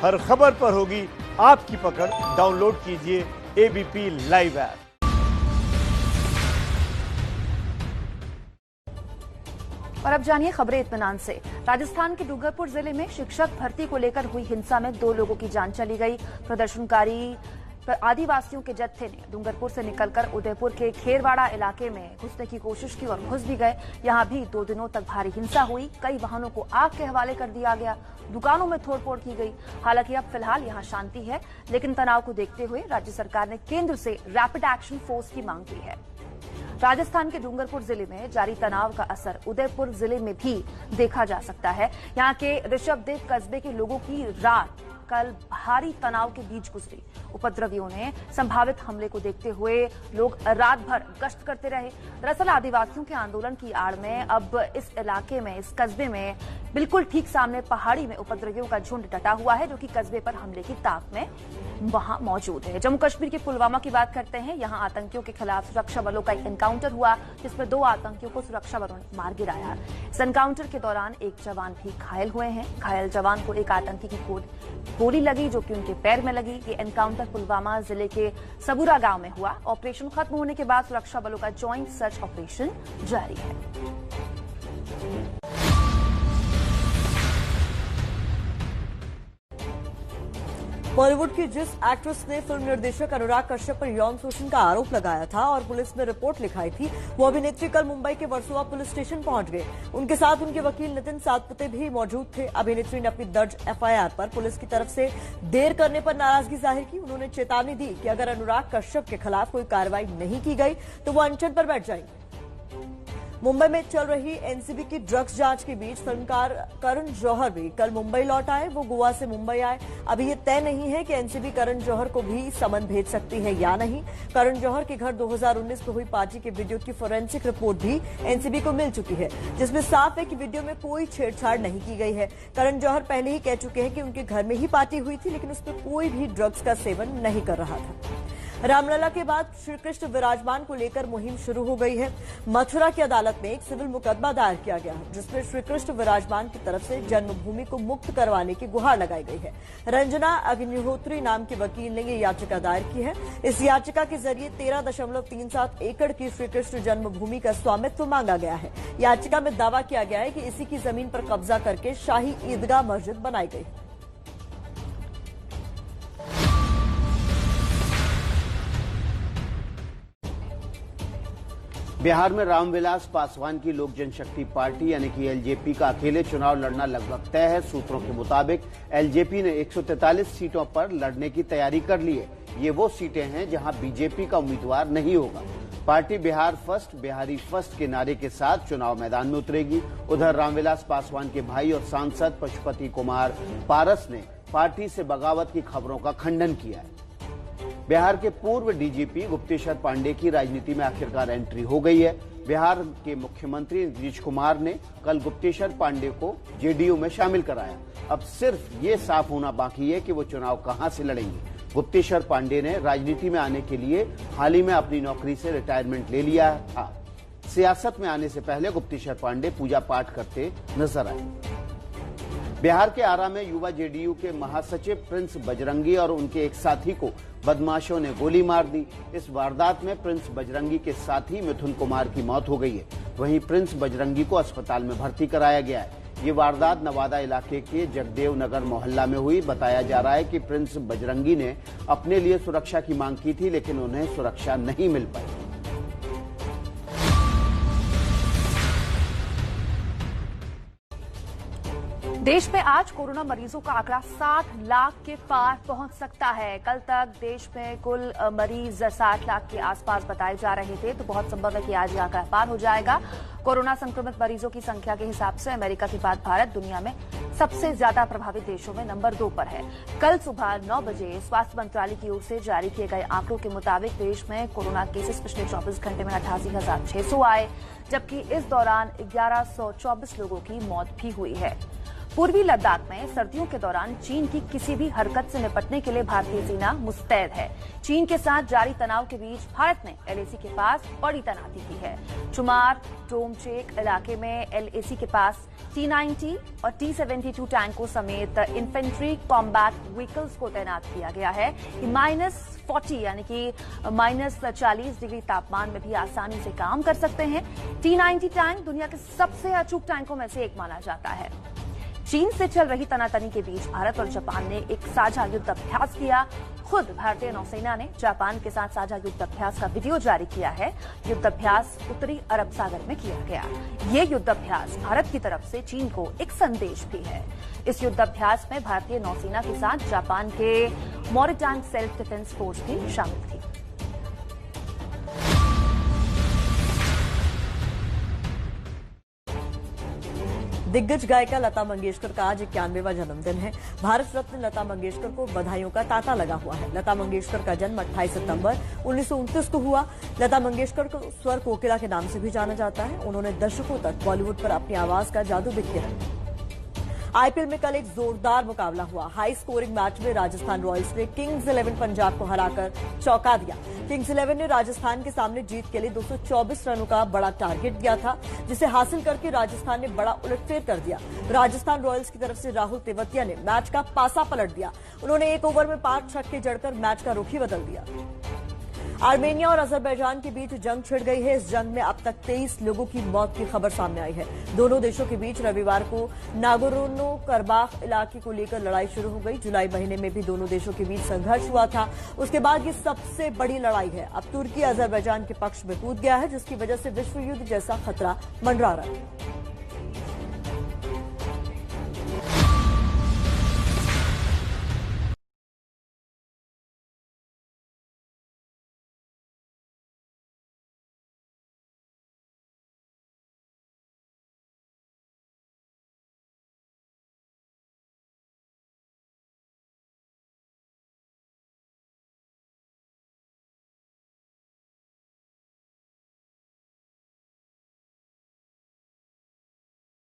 हर खबर पर होगी आपकी पकड़। डाउनलोड कीजिए एबीपी लाइव ऐप। और अब जानिए खबरें इत्मीनान से। राजस्थान के डूंगरपुर जिले में शिक्षक भर्ती को लेकर हुई हिंसा में 2 लोगों की जान चली गई। प्रदर्शनकारी आदिवासियों के जत्थे ने डूंगरपुर से निकलकर उदयपुर के खेरवाड़ा इलाके में घुसने की कोशिश की और घुस भी गए। यहां भी 2 दिनों तक भारी हिंसा हुई। कई वाहनों को आग के हवाले कर दिया गया, दुकानों में तोड़फोड़ की गई। हालांकि अब फिलहाल यहां शांति है, लेकिन तनाव को देखते हुए राज्य सरकार ने केंद्र से रैपिड एक्शन फोर्स की मांग की है। राजस्थान के डूंगरपुर जिले में जारी तनाव का असर उदयपुर जिले में भी देखा जा सकता है। यहां के ऋषभदेव कस्बे के लोगों की रात कल भारी तनाव के बीच गुजरी। उपद्रवियों ने संभावित हमले को देखते हुए लोग रात भर गश्त करते रहे। दरअसल आदिवासियों के आंदोलन की आड़ में अब इस इलाके में, इस कस्बे में बिल्कुल ठीक सामने पहाड़ी में उपद्रवियों का झुंड डटा हुआ है, जो कि कस्बे पर हमले की ताक में वहां मौजूद है। जम्मू कश्मीर के पुलवामा की बात करते हैं। यहां आतंकियों के खिलाफ सुरक्षा बलों का एनकाउंटर हुआ, जिसमें 2 आतंकियों को सुरक्षा बलों ने मार गिराया। इस एनकाउंटर के दौरान एक जवान भी घायल हुए हैं। घायल जवान को एक आतंकी की गोली लगी, जो कि उनके पैर में लगी। ये एनकाउंटर पुलवामा जिले के सबूरा गांव में हुआ। ऑपरेशन खत्म होने के बाद सुरक्षा बलों का ज्वाइंट सर्च ऑपरेशन जारी है। बॉलीवुड की जिस एक्ट्रेस ने फिल्म निर्देशक अनुराग कश्यप पर यौन शोषण का आरोप लगाया था और पुलिस में रिपोर्ट लिखाई थी, वो अभिनेत्री कल मुंबई के वर्सोवा पुलिस स्टेशन पहुंच गए। उनके साथ उनके वकील नितिन सातपुते भी मौजूद थे। अभिनेत्री ने अपनी दर्ज एफआईआर पर पुलिस की तरफ से देर करने पर नाराजगी जाहिर की। उन्होंने चेतावनी दी कि अगर अनुराग कश्यप के खिलाफ कोई कार्रवाई नहीं की गई तो वो अनशन पर बैठ जाएंगे। मुंबई में चल रही एनसीबी की ड्रग्स जांच के बीच फिल्मकार करण जौहर भी कल मुंबई लौट आए। वो गोवा से मुंबई आए। अभी ये तय नहीं है कि एनसीबी करण जौहर को भी समन भेज सकती है या नहीं। करण जौहर के घर 2019 में हुई पार्टी के वीडियो की फोरेंसिक रिपोर्ट भी एनसीबी को मिल चुकी है, जिसमें साफ है कि वीडियो में कोई छेड़छाड़ नहीं की गई है। करण जौहर पहले ही कह चुके हैं कि उनके घर में ही पार्टी हुई थी, लेकिन उसमें कोई भी ड्रग्स का सेवन नहीं कर रहा था। रामलला के बाद श्रीकृष्ण विराजमान को लेकर मुहिम शुरू हो गई है। मथुरा की अदालत में एक सिविल मुकदमा दायर किया गया, जिसमें श्रीकृष्ण विराजमान की तरफ से जन्मभूमि को मुक्त करवाने की गुहार लगाई गई है। रंजना अग्निहोत्री नाम के वकील ने यह याचिका दायर की है। इस याचिका के जरिए 13.37 एकड़ की श्रीकृष्ण जन्मभूमि का स्वामित्व मांगा गया है। याचिका में दावा किया गया है कि इसी की जमीन पर कब्जा करके शाही ईदगाह मस्जिद बनाई गई है। बिहार में रामविलास पासवान की लोक जनशक्ति पार्टी यानी कि एलजेपी का अकेले चुनाव लड़ना लगभग तय है। सूत्रों के मुताबिक एलजेपी ने 143 सीटों पर लड़ने की तैयारी कर ली है। ये वो सीटें हैं जहां बीजेपी का उम्मीदवार नहीं होगा। Party Bihar first, Bihari first के नारे के साथ चुनाव मैदान में उतरेगी। उधर रामविलास पासवान के भाई और सांसद पशुपति कुमार पारस ने पार्टी से बगावत की खबरों का खंडन किया है। बिहार के पूर्व डीजीपी गुप्तेश्वर पांडे की राजनीति में आखिरकार एंट्री हो गई है। बिहार के मुख्यमंत्री नीतीश कुमार ने कल गुप्तेश्वर पांडे को जेडीयू में शामिल कराया। अब सिर्फ ये साफ होना बाकी है कि वो चुनाव कहां से लड़ेंगे। गुप्तेश्वर पांडे ने राजनीति में आने के लिए हाल ही में अपनी नौकरी से रिटायरमेंट ले लिया था। सियासत में आने से पहले गुप्तेश्वर पांडे पूजा पाठ करते नजर आए। बिहार के आरा में युवा जेडीयू के महासचिव प्रिंस बजरंगी और उनके एक साथी को बदमाशों ने गोली मार दी। इस वारदात में प्रिंस बजरंगी के साथी मिथुन कुमार की मौत हो गई है। वहीं प्रिंस बजरंगी को अस्पताल में भर्ती कराया गया है। ये वारदात नवादा इलाके के जगदेव नगर मोहल्ला में हुई। बताया जा रहा है कि प्रिंस बजरंगी ने अपने लिए सुरक्षा की मांग की थी, लेकिन उन्हें सुरक्षा नहीं मिल पाई। देश में आज कोरोना मरीजों का आंकड़ा 60 लाख के पार पहुंच सकता है। कल तक देश में कुल मरीज 60 लाख के आसपास बताए जा रहे थे, तो बहुत संभव है कि आज यह आंकड़ा पार हो जाएगा। कोरोना संक्रमित मरीजों की संख्या के हिसाब से अमेरिका के बाद भारत दुनिया में सबसे ज्यादा प्रभावित देशों में नंबर 2 पर है। कल सुबह 9 बजे स्वास्थ्य मंत्रालय की ओर से जारी किए गए आंकड़ों के मुताबिक देश में कोरोना केसेस पिछले 24 घंटे में 88,600 आए, जबकि इस दौरान 1124 लोगों की मौत भी हुई है। पूर्वी लद्दाख में सर्दियों के दौरान चीन की किसी भी हरकत से निपटने के लिए भारतीय सेना मुस्तैद है। चीन के साथ जारी तनाव के बीच भारत ने एलएसी के पास बड़ी तैनाती की है। चुमार टोमचेक इलाके में एलएसी के पास T-90 और T-72 टैंकों समेत इन्फेंट्री कॉम्बैट व्हीकल्स को तैनात किया गया है। -40 यानी कि -40 डिग्री तापमान में भी आसानी से काम कर सकते हैं। T-90 टैंक दुनिया के सबसे अचूक टैंकों में से एक माना जाता है। चीन से चल रही तनातनी के बीच भारत और जापान ने एक साझा युद्ध अभ्यास किया। खुद भारतीय नौसेना ने जापान के साथ साझा युद्ध अभ्यास का वीडियो जारी किया है। युद्ध अभ्यास उत्तरी अरब सागर में किया गया। ये युद्ध अभ्यास भारत की तरफ से चीन को एक संदेश भी है। इस युद्ध अभ्यास में भारतीय नौसेना के साथ जापान के मॉरिटाइम सेल्फ डिफेंस फोर्स भी शामिल थी। दिग्गज गायिका लता मंगेशकर का आज 91वां जन्मदिन है। भारत रत्न लता मंगेशकर को बधाइयों का तांता लगा हुआ है। लता मंगेशकर का जन्म 28 सितंबर 1929 को हुआ। लता मंगेशकर को स्वर कोकिला के नाम से भी जाना जाता है। उन्होंने दशकों तक बॉलीवुड पर अपनी आवाज का जादू बिखेरा है। आईपीएल में कल एक जोरदार मुकाबला हुआ। हाई स्कोरिंग मैच में राजस्थान रॉयल्स ने किंग्स 11 पंजाब को हराकर चौंका दिया। किंग्स 11 ने राजस्थान के सामने जीत के लिए 224 रनों का बड़ा टारगेट दिया था, जिसे हासिल करके राजस्थान ने बड़ा उलटफेर कर दिया। राजस्थान रॉयल्स की तरफ से राहुल तेवतिया ने मैच का पासा पलट दिया। उन्होंने एक ओवर में 5 छक्के जड़कर मैच का रुख ही बदल दिया। आर्मेनिया और अजरबैजान के बीच जंग छिड़ गई है। इस जंग में अब तक 23 लोगों की मौत की खबर सामने आई है। दोनों देशों के बीच रविवार को नागोर्नो कराबाख इलाके को लेकर लड़ाई शुरू हो गई। जुलाई महीने में भी दोनों देशों के बीच संघर्ष हुआ था। उसके बाद ये सबसे बड़ी लड़ाई है। अब तुर्की अजरबैजान के पक्ष में कूद गया है, जिसकी वजह से विश्व युद्ध जैसा खतरा मंडरा रहा है।